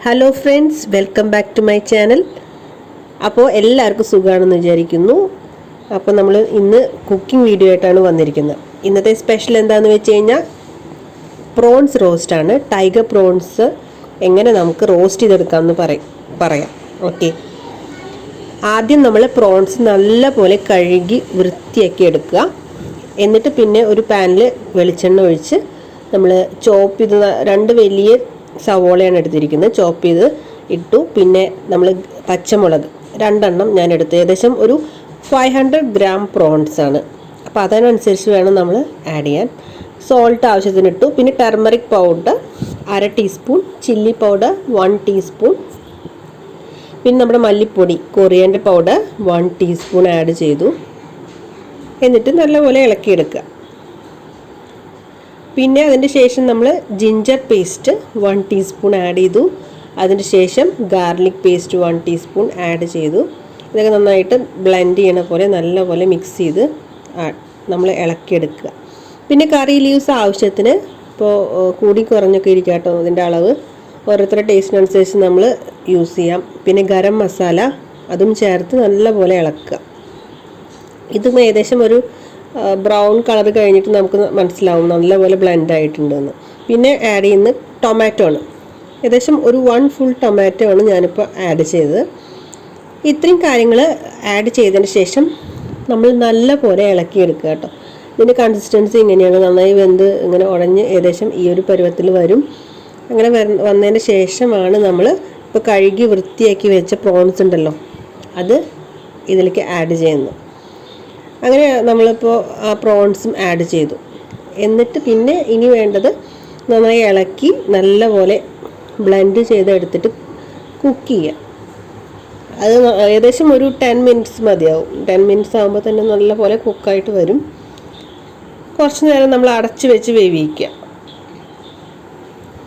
Hello friends, welcome back to my channel. അപ്പോൾ എല്ലാവർക്കും സുഖമാണെന്ന് വിചാരിക്കുന്നു. അപ്പോൾ നമ്മൾ ഇന്ന് കുക്കിംഗ് വീഡിയോ ആയിട്ടാണ് വന്നിരിക്കുന്നത്. ഇന്നത്തെ സ്പെഷ്യൽ എന്താണെന്ന് വെച്ച് കഴിഞ്ഞാൽ പ്രോൺസ് റോസ്റ്റാണ്. ടൈഗർ പ്രോൺസ് എങ്ങനെ നമുക്ക് റോസ്റ്റ് ചെയ്തെടുക്കാമെന്ന് പറയാം. ഓക്കെ, ആദ്യം നമ്മൾ പ്രോൺസ് നല്ലപോലെ കഴുകി വൃത്തിയാക്കി എടുക്കുക. എന്നിട്ട് പിന്നെ ഒരു പാനിൽ വെളിച്ചെണ്ണ ഒഴിച്ച് നമ്മൾ ചോപ്പ് ചെയ്ത് 2 വലിയ സവോളയാണ് എടുത്തിരിക്കുന്നത്. ചോപ്പ് ചെയ്ത് ഇട്ടു. പിന്നെ നമ്മൾ പച്ചമുളക് 2 എണ്ണം ഞാൻ എടുത്തു. ഏകദേശം ഒരു 500 ഗ്രാം പ്രോൺസ് ആണ്. അപ്പോൾ അതിനനുസരിച്ച് വേണം നമ്മൾ ആഡ് ചെയ്യാൻ. സോൾട്ട് ആവശ്യത്തിന് ഇട്ടു. പിന്നെ turmeric powder 1/2 teaspoon, chilli powder 1 teaspoon, പിന്നെ നമ്മുടെ മല്ലിപ്പൊടി കൊറിയാൻഡർ പൗഡർ 1 ടീസ്പൂൺ ആഡ് ചെയ്തു. എന്നിട്ട് നല്ലപോലെ ഇളക്കിയെടുക്കുക. പിന്നെ അതിൻ്റെ ശേഷം നമ്മൾ ജിഞ്ചർ പേസ്റ്റ് 1 ടീസ്പൂൺ ആഡ് ചെയ്തു. അതിന് ശേഷം ഗാർലിക് പേസ്റ്റ് 1 ടീസ്പൂൺ ആഡ് ചെയ്തു. ഇതൊക്കെ നന്നായിട്ട് ബ്ലെൻഡ് ചെയ്യണ പോലെ നല്ലപോലെ മിക്സ് ചെയ്ത് നമ്മൾ ഇളക്കിയെടുക്കുക. പിന്നെ കറി ലീവ്സ് ആവശ്യത്തിന്, ഇപ്പോൾ കൂടി കുറഞ്ഞൊക്കെ ഇരിക്കുക കേട്ടോ അതിൻ്റെ അളവ്. ഓരോരുത്തരുടെ ടേസ്റ്റിനനുസരിച്ച് നമ്മൾ യൂസ് ചെയ്യാം. പിന്നെ ഗരം മസാല അതും ചേർത്ത് നല്ലപോലെ ഇളക്കുക. ഇതും ഏകദേശം ഒരു ബ്രൗൺ കളർ കഴിഞ്ഞിട്ട് നമുക്ക് മനസ്സിലാവും നല്ലപോലെ ബ്ലെൻഡ് ആയിട്ടുണ്ടെന്ന്. പിന്നെ ആഡ് ചെയ്യുന്ന ടൊമാറ്റോ ആണ്. ഏകദേശം ഒരു 1 ഫുൾ ടൊമാറ്റോ ആണ് ഞാനിപ്പോൾ ആഡ് ചെയ്തത്. ഇത്രയും കാര്യങ്ങൾ ആഡ് ചെയ്തതിന് ശേഷം നമ്മൾ നല്ലപോലെ ഇളക്കിയെടുക്കുക കേട്ടോ. ഇതിൻ്റെ കൺസിസ്റ്റൻസി ഇങ്ങനെയാണ്. നന്നായി വെന്ത് ഇങ്ങനെ ഉടഞ്ഞ് ഏകദേശം ഈ ഒരു പരുവത്തിൽ വരും. അങ്ങനെ വന്നതിന് ശേഷമാണ് നമ്മൾ ഇപ്പോൾ കഴുകി വൃത്തിയാക്കി വെച്ച പ്രോൺസ് ഉണ്ടല്ലോ അത് ഇതിലേക്ക് ആഡ് ചെയ്യുന്നത്. അങ്ങനെ നമ്മളിപ്പോൾ ആ പ്രോൺസും ആഡ് ചെയ്തു. എന്നിട്ട് പിന്നെ ഇനി വേണ്ടത് നന്നായി ഇളക്കി നല്ലപോലെ ബ്ലെൻഡ് ചെയ്തെടുത്തിട്ട് കുക്ക് ചെയ്യുക. അത് ഏകദേശം ഒരു 10 മിനിറ്റ്സ് മതിയാവും. 10 മിനിറ്റ്സ് ആകുമ്പോൾ തന്നെ നല്ലപോലെ കുക്കായിട്ട് വരും. കുറച്ച് നേരം നമ്മൾ അടച്ച് വെച്ച് വേവിക്കുക.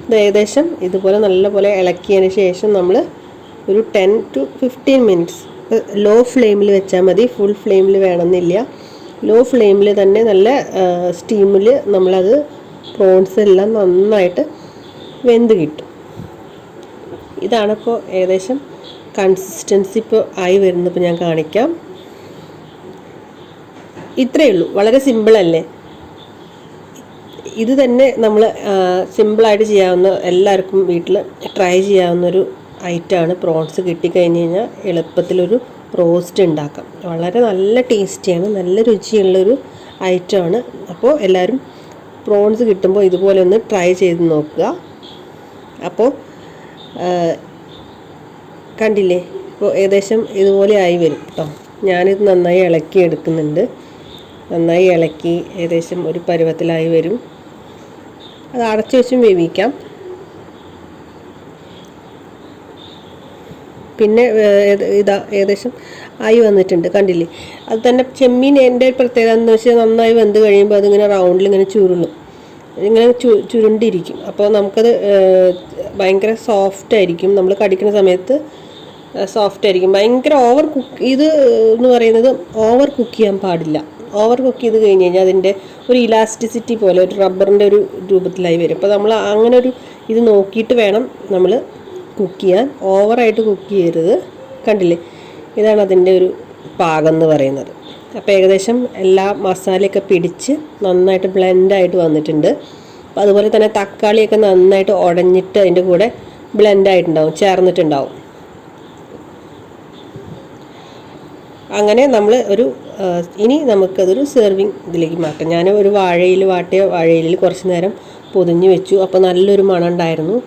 ഇത് ഏകദേശം ഇതുപോലെ നല്ലപോലെ ഇളക്കിയതിന് ശേഷം നമ്മൾ ഒരു 10 to 15 മിനിറ്റ്സ് ലോ ഫ്ലെയിമിൽ വെച്ചാൽ മതി. ഫുൾ ഫ്ലെയിമിൽ വേണമെന്നില്ല. ലോ ഫ്ലെയിമിൽ തന്നെ നല്ല സ്റ്റീമിൽ നമ്മളത് പ്രോൺസ് എല്ലാം നന്നായിട്ട് വെന്ത് കിട്ടും. ഇതാണിപ്പോൾ ഏകദേശം കൺസിസ്റ്റൻസി ഇപ്പോൾ ആയി വരുന്നത്. ഇപ്പോൾ ഞാൻ കാണിക്കാം. ഇത്രയേ ഉള്ളൂ. വളരെ സിമ്പിളല്ലേ. ഇത് തന്നെ നമ്മൾ സിമ്പിളായിട്ട് ചെയ്യാവുന്ന, എല്ലാവർക്കും വീട്ടിൽ ട്രൈ ചെയ്യാവുന്നൊരു ഐറ്റമാണ്. പ്രോൺസ് കിട്ടിക്കഴിഞ്ഞ് കഴിഞ്ഞാൽ എളുപ്പത്തിലൊരു റോസ്റ്റ് ഉണ്ടാക്കാം. വളരെ നല്ല ടേസ്റ്റിയാണ്, നല്ല രുചിയുള്ളൊരു ഐറ്റമാണ്. അപ്പോൾ എല്ലാവരും പ്രോൺസ് കിട്ടുമ്പോൾ ഇതുപോലെ ഒന്ന് ട്രൈ ചെയ്ത് നോക്കുക. അപ്പോൾ കണ്ടില്ലേ, ഇപ്പോൾ ഏകദേശം ഇതുപോലെ ആയി വരും കേട്ടോ. ഞാനിത് നന്നായി ഇളക്കി എടുക്കുന്നുണ്ട്. നന്നായി ഇളക്കി ഏകദേശം ഒരു പരുവത്തിലായി വരും. അത് അടച്ചു വെച്ചും വേവിക്കാം. പിന്നെ ഇതാ ഏകദേശം ആയി വന്നിട്ടുണ്ട്, കണ്ടില്ലേ. അത് തന്നെ ചെമ്മീൻ എൻ്റെ ഒരു പ്രത്യേകത എന്ന് വെച്ചാൽ നന്നായി വെന്ത് കഴിയുമ്പോൾ അതിങ്ങനെ റൗണ്ടിൽ ഇങ്ങനെ ചുരുളും, ഇങ്ങനെ ചുരുണ്ടിരിക്കും. അപ്പോൾ നമുക്കത് ഭയങ്കര സോഫ്റ്റായിരിക്കും. നമ്മൾ കടിക്കുന്ന സമയത്ത് സോഫ്റ്റായിരിക്കും. ഭയങ്കര ഓവർ കുക്ക് ഇത് എന്ന് പറയുന്നത് ഓവർ കുക്ക് ചെയ്യാൻ പാടില്ല. ഓവർ കുക്ക് ചെയ്ത് കഴിഞ്ഞ് കഴിഞ്ഞാൽ അതിൻ്റെ ഒരു ഇലാസ്റ്റിസിറ്റി പോലെ ഒരു റബ്ബറിൻ്റെ ഒരു രൂപത്തിലായി വരും. അപ്പോൾ നമ്മൾ അങ്ങനെ ഒരു ഇത് നോക്കിയിട്ട് വേണം നമ്മൾ കുക്ക് ചെയ്യാൻ. ഓവറായിട്ട് കുക്ക് ചെയ്യരുത്. കണ്ടില്ലേ, ഇതാണ് അതിൻ്റെ ഒരു പാകം എന്ന് പറയുന്നത്. അപ്പോൾ ഏകദേശം എല്ലാ മസാലയൊക്കെ പിടിച്ച് നന്നായിട്ട് ബ്ലെൻഡായിട്ട് വന്നിട്ടുണ്ട്. അപ്പോൾ അതുപോലെ തന്നെ തക്കാളിയൊക്കെ നന്നായിട്ട് ഉടഞ്ഞിട്ട് അതിൻ്റെ കൂടെ ബ്ലെൻഡായിട്ടുണ്ടാവും, ചേർന്നിട്ടുണ്ടാവും. അങ്ങനെ നമ്മൾ ഇനി നമുക്കതൊരു സെർവിങ് ഇതിലേക്ക് മാറ്റാം. ഞാൻ ഒരു വാഴയില കുറച്ച് നേരം പൊതിഞ്ഞ് വെച്ചു. അപ്പോൾ നല്ലൊരു മണം ഉണ്ടായിരുന്നു.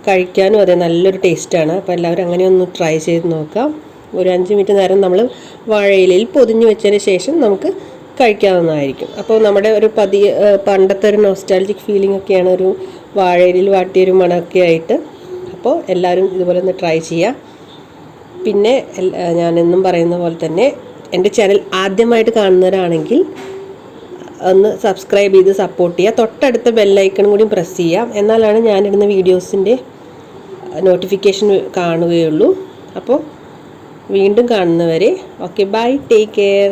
കഴിക്കാനും അതെ നല്ലൊരു ടേസ്റ്റാണ്. അപ്പോൾ എല്ലാവരും അങ്ങനെ ഒന്ന് ട്രൈ ചെയ്ത് നോക്കാം. ഒരു 5 മിനിറ്റ് നേരം നമ്മൾ വാഴയിലയിൽ പൊതിഞ്ഞ് വെച്ചതിന് ശേഷം നമുക്ക് കഴിക്കാവുന്നതായിരിക്കും. അപ്പോൾ നമ്മുടെ ഒരു പണ്ടത്തെ ഒരു നോസ്റ്റാൾജിക് ഫീലിംഗ് ഒക്കെയാണ് ഒരു വാഴയിലയിൽ വാട്ടിയൊരു മണമൊക്കെ ആയിട്ട്. അപ്പോൾ എല്ലാവരും ഇതുപോലെ ഒന്ന് ട്രൈ ചെയ്യാം. പിന്നെ ഞാനെന്നും പറയുന്ന പോലെ തന്നെ എൻ്റെ ചാനൽ ആദ്യമായിട്ട് കാണുന്നവരാണെങ്കിൽ ഒന്ന് സബ്സ്ക്രൈബ് ചെയ്ത് സപ്പോർട്ട് ചെയ്യുക. തൊട്ടടുത്ത ബെല്ലൈക്കൺ കൂടി പ്രസ് ചെയ്യാം. എന്നാലാണ് ഞാനിടുന്ന വീഡിയോസിൻ്റെ നോട്ടിഫിക്കേഷൻ കാണുകയുള്ളൂ. അപ്പോൾ വീണ്ടും കാണുന്നവരെ ഓക്കെ, ബൈ, ടേക്ക് കെയർ.